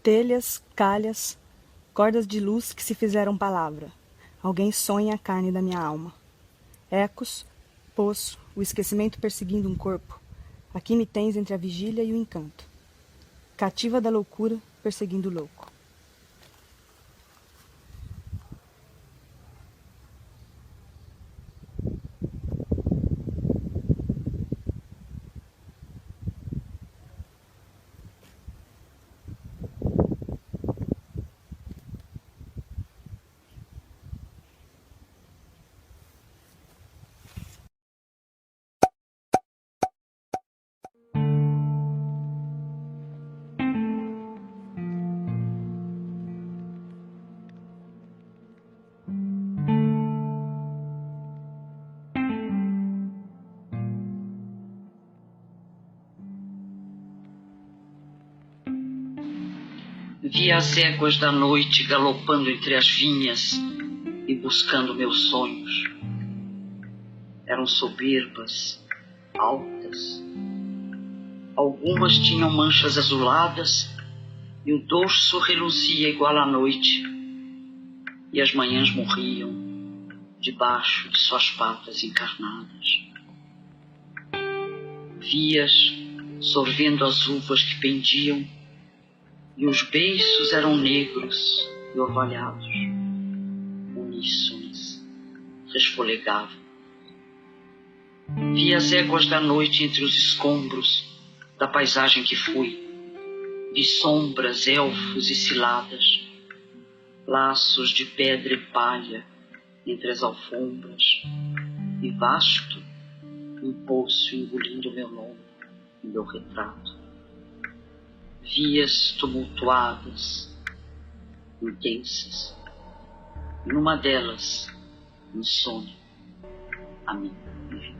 Telhas, calhas, cordas de luz que se fizeram palavra. Alguém sonha a carne da minha alma. Ecos, poço, o esquecimento perseguindo um corpo. Aqui me tens entre a vigília e o encanto. Cativa da loucura, perseguindo o louco. Vi as éguas da noite galopando entre as vinhas e buscando meus sonhos. Eram soberbas, altas. Algumas tinham manchas azuladas e o dorso reluzia igual à noite. E as manhãs morriam debaixo de suas patas encarnadas. Vi-as sorvendo as uvas que pendiam, e os beiços eram negros e orvalhados, uníssonos, resfolegavam. Vi as éguas da noite entre os escombros da paisagem que fui. Vi sombras, elfos e ciladas, laços de pedra e palha entre as alfombras, e vasto um poço engolindo meu nome e meu retrato. Vias tumultuadas, intensas, e numa delas, insônia, a mim me viu.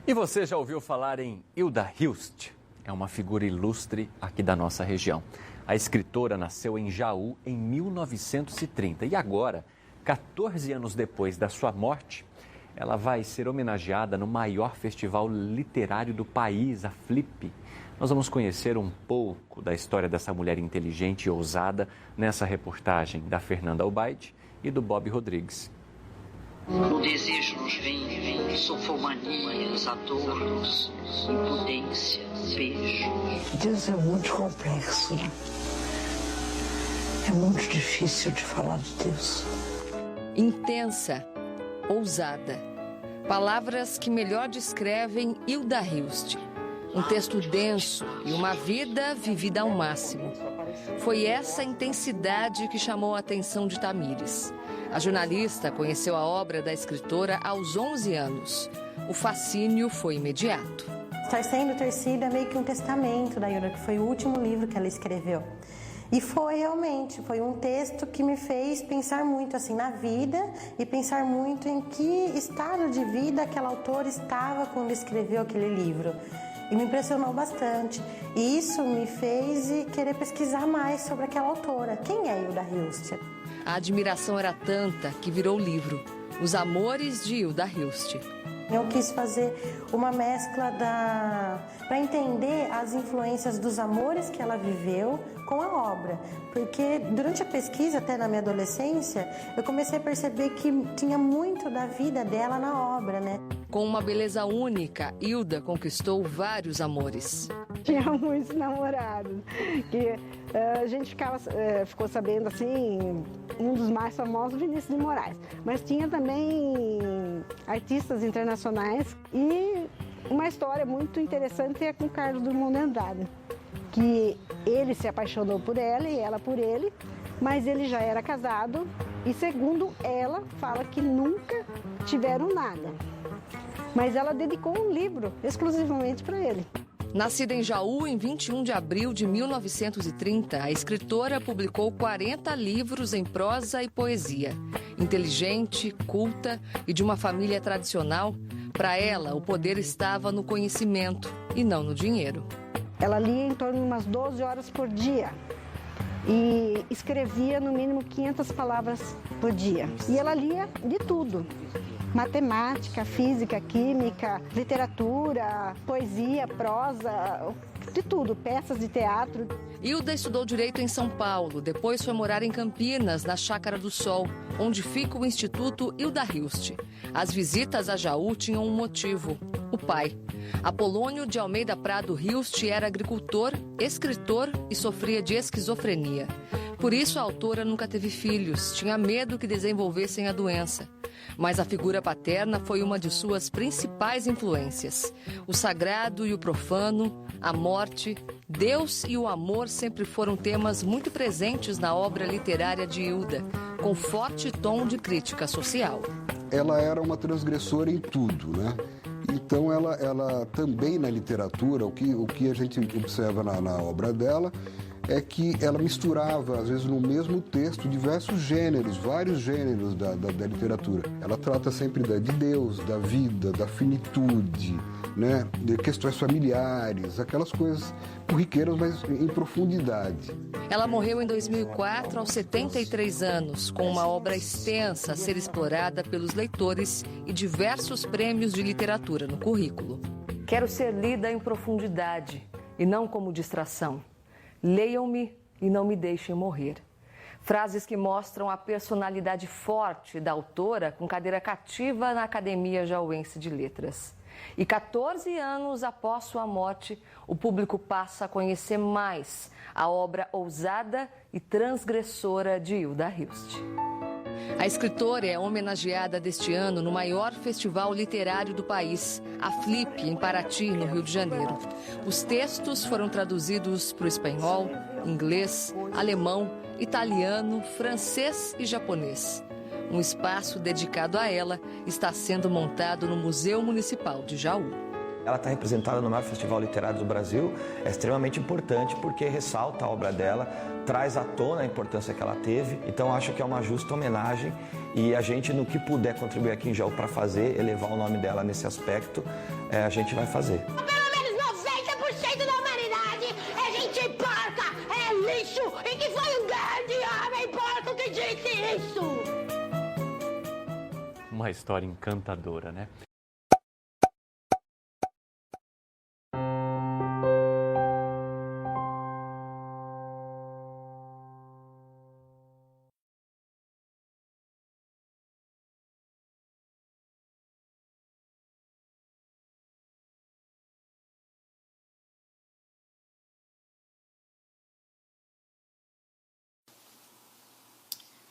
E você já ouviu falar em Hilda Hilst? É uma figura ilustre aqui da nossa região. A escritora nasceu em Jaú em 1930 e agora, 14 anos depois da sua morte, ela vai ser homenageada no maior festival literário do país, a Flip. Nós vamos conhecer um pouco da história dessa mulher inteligente e ousada nessa reportagem da Fernanda Albaide e do Bob Rodrigues. O desejo nos vem, sofomanias, adornos, impudência, beijo. Deus é muito complexo, né? É muito difícil de falar de Deus. Intensa, ousada. Palavras que melhor descrevem Hilda Hilst. Um texto denso e uma vida vivida ao máximo. Foi essa intensidade que chamou a atenção de Tamires. A jornalista conheceu a obra da escritora aos 11 anos. O fascínio foi imediato. Torcendo Torcida é meio que um testamento da Hilda, que foi o último livro que ela escreveu. E foi um texto que me fez pensar muito assim na vida e pensar muito em que estado de vida aquela autora estava quando escreveu aquele livro. E me impressionou bastante. E isso me fez querer pesquisar mais sobre aquela autora. Quem é Hilda Hilst? A admiração era tanta que virou livro. Os Amores de Hilda Hilst. Eu quis fazer uma mescla para entender as influências dos amores que ela viveu com a obra. Porque durante a pesquisa, até na minha adolescência, eu comecei a perceber que tinha muito da vida dela na obra, né? Com uma beleza única, Hilda conquistou vários amores. Tinha muitos namorados, que a gente ficou sabendo, assim, um dos mais famosos, Vinícius de Moraes. Mas tinha também artistas internacionais e uma história muito interessante é com Carlos Drummond de Andrade, que ele se apaixonou por ela e ela por ele, mas ele já era casado e, segundo ela, fala que nunca tiveram nada. Mas ela dedicou um livro exclusivamente para ele. Nascida em Jaú em 21 de abril de 1930, a escritora publicou 40 livros em prosa e poesia. Inteligente, culta e de uma família tradicional, para ela o poder estava no conhecimento e não no dinheiro. Ela lia em torno de umas 12 horas por dia e escrevia no mínimo 500 palavras por dia. E ela lia de tudo. Matemática, física, química, literatura, poesia, prosa, de tudo, peças de teatro. Hilda estudou Direito em São Paulo, depois foi morar em Campinas, na Chácara do Sol, onde fica o Instituto Hilda Hilst. As visitas a Jaú tinham um motivo: o pai. Apolônio de Almeida Prado Hilst era agricultor, escritor e sofria de esquizofrenia. Por isso a autora nunca teve filhos, tinha medo que desenvolvessem a doença. Mas a figura paterna foi uma de suas principais influências. O sagrado e o profano, a morte, Deus e o amor sempre foram temas muito presentes na obra literária de Hilda, com forte tom de crítica social. Ela era uma transgressora em tudo, né? Então ela também na literatura, o que a gente observa na obra dela é que ela misturava, às vezes no mesmo texto, diversos gêneros, vários gêneros da literatura. Ela trata sempre de Deus, da vida, da finitude, né? De questões familiares, aquelas coisas corriqueiras, mas em profundidade. Ela morreu em 2004, aos 73 anos, com uma obra extensa a ser explorada pelos leitores e diversos prêmios de literatura no currículo. Quero ser lida em profundidade e não como distração. Leiam-me e não me deixem morrer. Frases que mostram a personalidade forte da autora, com cadeira cativa na Academia Jauense de Letras. E 14 anos após sua morte, o público passa a conhecer mais a obra ousada e transgressora de Hilda Hilst. A escritora é homenageada deste ano no maior festival literário do país, a Flip, em Paraty, no Rio de Janeiro. Os textos foram traduzidos para o espanhol, inglês, alemão, italiano, francês e japonês. Um espaço dedicado a ela está sendo montado no Museu Municipal de Jaú. Ela está representada no maior festival literário do Brasil, é extremamente importante porque ressalta a obra dela, traz à tona a importância que ela teve, então acho que é uma justa homenagem e a gente, no que puder contribuir aqui em Jaú para fazer, elevar o nome dela nesse aspecto, a gente vai fazer. Pelo menos 90% da humanidade é gente porca, é lixo e que foi um grande homem porco que disse isso! Uma história encantadora, né?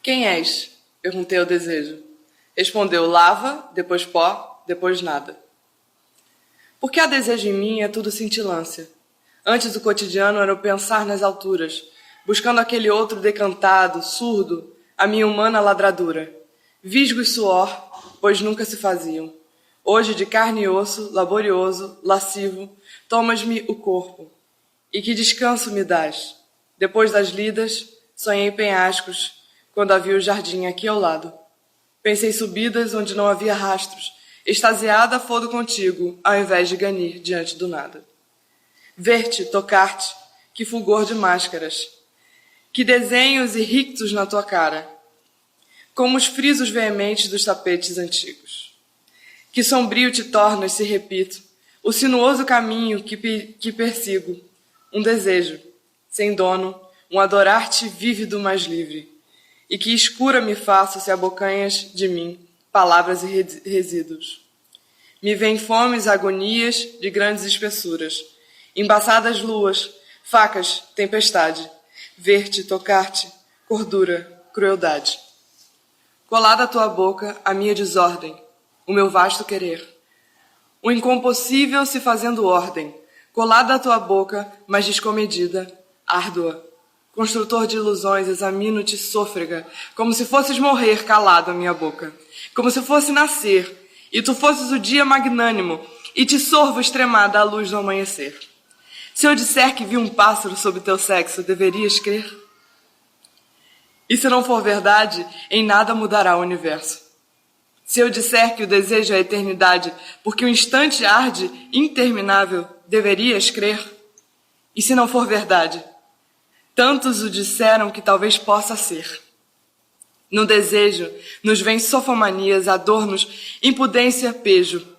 Quem és? Perguntei ao desejo. Respondeu lava, depois pó, depois nada. Porque há desejo em mim é tudo cintilância. Antes o cotidiano era o pensar nas alturas, buscando aquele outro decantado, surdo, a minha humana ladradura. Visgo e suor, pois nunca se faziam. Hoje de carne e osso, laborioso, lascivo, tomas-me o corpo. E que descanso me dás? Depois das lidas, sonhei penhascos, quando havia o jardim aqui ao lado. Pensei subidas onde não havia rastros, extasiada fodo contigo, ao invés de ganir diante do nada. Ver-te, tocar-te, que fulgor de máscaras, que desenhos e rictos na tua cara, como os frisos veementes dos tapetes antigos. Que sombrio te tornas, se repito, o sinuoso caminho que persigo, um desejo, sem dono, um adorar-te vívido mais livre. E que escura me faço se abocanhas de mim palavras e resíduos. Me vêm fomes, agonias de grandes espessuras, embaçadas luas, facas, tempestade, ver-te, tocar-te, cordura, crueldade. Colada à tua boca, a minha desordem, o meu vasto querer. O incompossível se fazendo ordem, colada à tua boca, mas descomedida, árdua. Construtor de ilusões, examino-te sôfrega, como se fosses morrer calado à minha boca, como se fosse nascer, e tu fosses o dia magnânimo, e te sorvo extremada à luz do amanhecer. Se eu disser que vi um pássaro sob teu sexo, deverias crer? E se não for verdade, em nada mudará o universo. Se eu disser que o desejo é a eternidade, porque o instante arde interminável, deverias crer? E se não for verdade, tantos o disseram que talvez possa ser. No desejo nos vem sofomanias, adornos, impudência, pejo.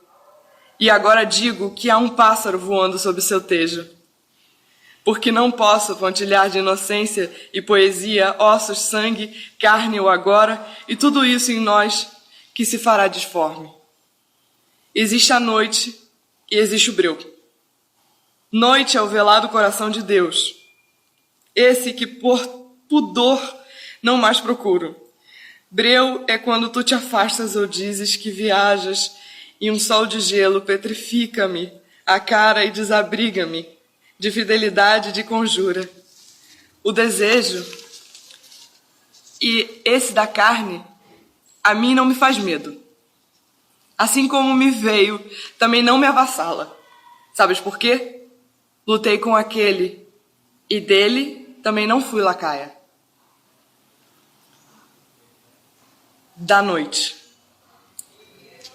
E agora digo que há um pássaro voando sob seu tejo. Porque não posso pontilhar de inocência e poesia, ossos, sangue, carne ou agora, e tudo isso em nós que se fará disforme. Existe a noite e existe o breu. Noite é o velado coração de Deus, esse que por pudor não mais procuro. Breu é quando tu te afastas ou dizes que viajas e um sol de gelo petrifica-me a cara e desabriga-me de fidelidade e de conjura. O desejo, e esse da carne, a mim não me faz medo. Assim como me veio, também não me avassala. Sabes por quê? Lutei com aquele, e dele também não fui lacaia. Da noite.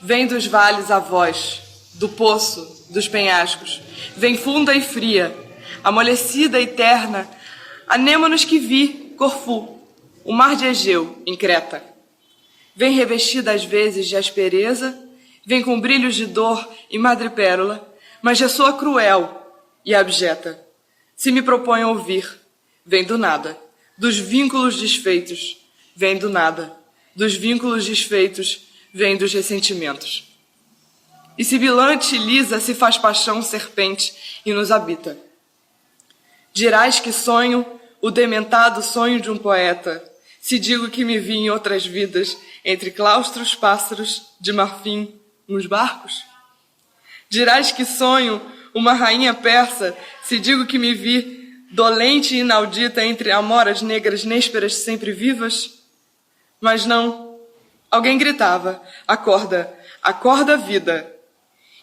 Vem dos vales a voz, do poço, dos penhascos. Vem funda e fria, amolecida e terna, anêmonos que vi, Corfu, o mar de Egeu, em Creta. Vem revestida às vezes de aspereza, vem com brilhos de dor e madrepérola, mas já soa cruel e abjeta. Se me propõe ouvir, vem do nada, dos vínculos desfeitos, vem do nada, dos vínculos desfeitos, vem dos ressentimentos. E sibilante e lisa se faz paixão serpente e nos habita. Dirás que sonho o dementado sonho de um poeta, se digo que me vi em outras vidas, entre claustros, pássaros, de marfim, nos barcos? Dirás que sonho uma rainha persa, se digo que me vi dolente e inaudita entre amoras negras nésperas sempre vivas? Mas não, alguém gritava, acorda, acorda vida.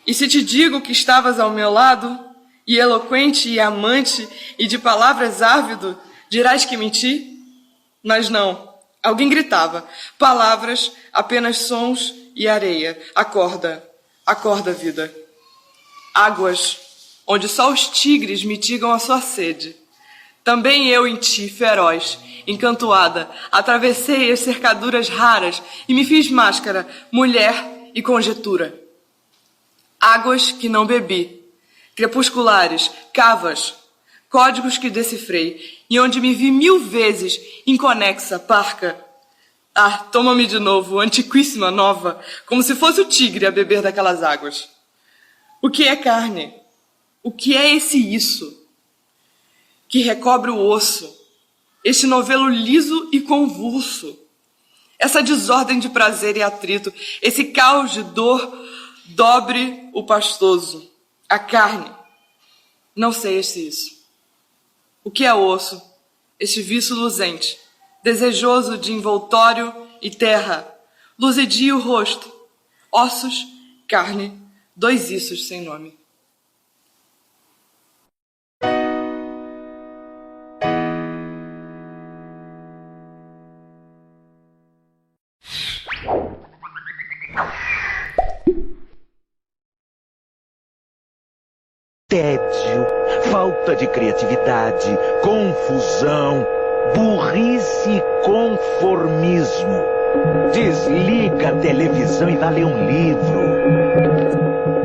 E se te digo que estavas ao meu lado, e eloquente e amante, e de palavras ávido, dirás que menti? Mas não, alguém gritava, palavras, apenas sons e areia. Acorda, acorda vida. Águas, onde só os tigres mitigam a sua sede. Também eu em ti, feroz, encantoada, atravessei as cercaduras raras e me fiz máscara, mulher e conjetura. Águas que não bebi, crepusculares, cavas, códigos que decifrei, e onde me vi 1000 vezes, inconexa, parca. Ah, toma-me de novo, antiquíssima, nova, como se fosse o tigre a beber daquelas águas. O que é carne? O que é esse isso? Que recobre o osso, este novelo liso e convulso, essa desordem de prazer e atrito, esse caos de dor, dobre o pastoso, a carne. Não sei este isso. O que é osso? Este viço luzente, desejoso de envoltório e terra, luzidia o rosto, ossos, carne, 2 issos sem nome. Tédio, falta de criatividade, confusão, burrice e conformismo. Desliga a televisão e vá ler um livro.